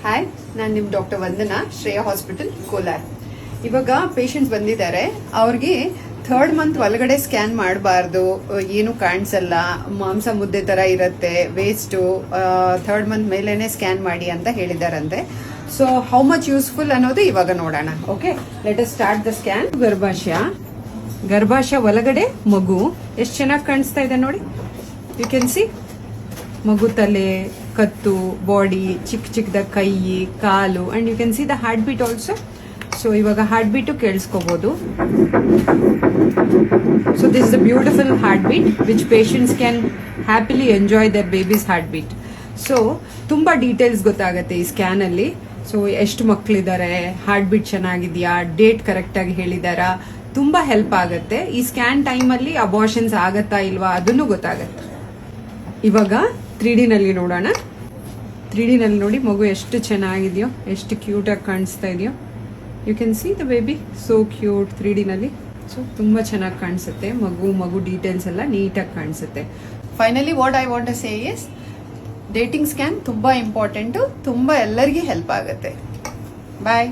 Hi, ನಾನು ನಿಮ್ಮ doctor ವಂದನಾ, Shreya hospital, Kolar. ಇವಾಗ ಪೇಷಂಟ್ ಬಂದಿದ್ದಾರೆ. ಅವ್ರಿಗೆ 3rd ಮಂತ್ ಒಳಗಡೆ ಸ್ಕ್ಯಾನ್ ಮಾಡಬಾರ್ದು, ಏನು ಕಾಣಿಸಲ್ಲ, ಮಾಂಸ ಮುದ್ದೆ ತರ ಇರುತ್ತೆ, ವೇಸ್ಟು, 3rd ಮಂತ್ ಮೇಲೇನೆ ಸ್ಕ್ಯಾನ್ ಮಾಡಿ ಅಂತ ಹೇಳಿದಾರಂತೆ. ಸೊ ಹೌ ಮಚ್ ಯೂಸ್ಫುಲ್ ಅನ್ನೋದು ಇವಾಗ ನೋಡೋಣ. Okay, let us start the scan. ಗರ್ಭಾಶಯ ಒಳಗಡೆ ಮಗು ಎಷ್ಟು ಚೆನ್ನಾಗಿ ಕಾಣಿಸ್ತಾ ಇದೆ ನೋಡಿ. ಯು ಕ್ಯಾನ್ ಸಿ ಮಗು ತಲೆ, ಕತ್ತು, ಬಾಡಿ, ಚಿಕ್ಕದ ಕೈ, ಕಾಲು, and you can see the heart beat also. So ಇವಾಗ ಹಾರ್ಟ್ ಬೀಟು ಕೇಳಿಸ್ಕೋಬಹುದು. So this is the beautiful heart beat which patients can happily enjoy their babies heart beat. So ತುಂಬಾ details ಗೊತ್ತಾಗುತ್ತೆ ಈ ಸ್ಕ್ಯಾನ್ ಅಲ್ಲಿ. So ಎಷ್ಟು ಮಕ್ಕಳಿದ್ದಾರೆ, heart beat ಚೆನ್ನಾಗಿದೆಯಾ, date correct ಆಗಿ ಹೇಳಿದಾರಾ, ತುಂಬಾ ಹೆಲ್ಪ್ ಆಗುತ್ತೆ. ಈ ಸ್ಕ್ಯಾನ್ ಟೈಮ್ ಅಲ್ಲಿ ಅಬಾರ್ಷನ್ಸ್ ಆಗತ್ತಾ ಇಲ್ವಾ ಅದನ್ನು ಗೊತ್ತಾಗುತ್ತೆ. ಇವಾಗ 3D ನಲ್ಲಿ ನೋಡೋಣ. 3D ನಲ್ಲಿ ನೋಡಿ ಮಗು ಎಷ್ಟು ಚೆನ್ನಾಗಿದೆಯೋ, ಎಷ್ಟು ಕ್ಯೂಟ್ ಆಗಿ ಕಾಣಿಸ್ತಾ ಇದೆಯೋ. You can see the baby, so cute 3D ನಲ್ಲಿ. ಸೊ ತುಂಬಾ ಚೆನ್ನಾಗಿ ಕಾಣಿಸುತ್ತೆ ಮಗು ಡೀಟೇಲ್ಸ್ ಎಲ್ಲ ನೀಟಾಗಿ ಕಾಣಿಸುತ್ತೆ. Finally what I want to say is, dating scan ತುಂಬಾ ಇಂಪಾರ್ಟೆಂಟ್, ತುಂಬಾ ಎಲ್ಲರಿಗೂ ಹೆಲ್ಪ್ ಆಗುತ್ತೆ. ಬಾಯ್.